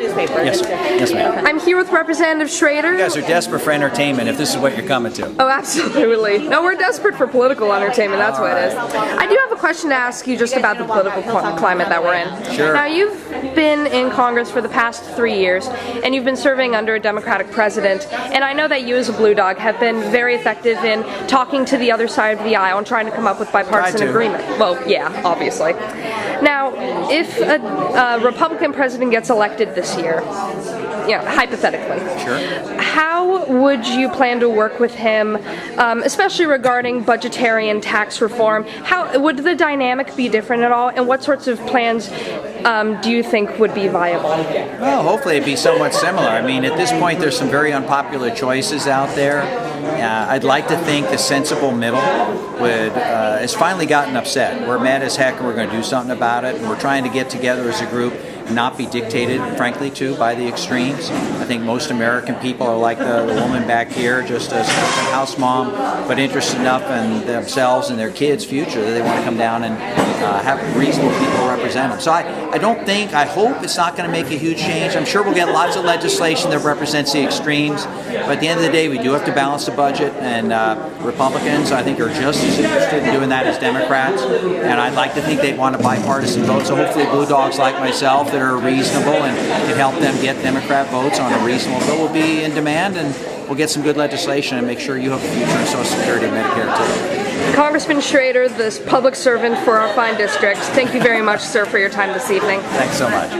Newspaper. Yes, ma'am. I'm here with Representative Schrader. You guys are desperate for entertainment if this is what you're coming to. Oh, absolutely. No, we're desperate for political entertainment. That's what it is. I do have a question to ask you just about the political climate that we're in. Sure. Now, you've been in Congress for the past 3 years, and you've been serving under a Democratic president. And I know that you, as a Blue Dog, have been very effective in talking to the other side of the aisle and trying to come up with bipartisan agreement. Well, yeah, obviously. Now, if a Republican president gets elected this year, hypothetically, sure, how would you plan to work with him, especially regarding budgetary and tax reform? How would the dynamic be different at all, and what sorts of plans do you think would be viable? Well, hopefully it'd be somewhat similar. I mean, at this point, there's some very unpopular choices out there. I'd like to think the sensible middle has finally gotten upset. We're mad as heck, and we're going to do something about it, and we're trying to get together as a group, not be dictated, frankly, to by the extremes. I think most American people are like the woman back here, just a house mom, but interested enough in themselves and their kids' future that they want to come down and have reasonable people represent them. So I hope it's not going to make a huge change. I'm sure we'll get lots of legislation that represents the extremes, but at the end of the day, we do have to balance the budget, and Republicans, I think, are just as interested in doing that as Democrats, and I'd like to think they'd want a bipartisan vote, so hopefully Blue Dogs like myself that are reasonable and can help them get Democrat votes on a reasonable bill will be in demand, and we'll get some good legislation and make sure you have a future in Social Security and Medicare too. Congressman Schrader, this public servant for our fine district, thank you very much, sir, for your time this evening. Thanks so much.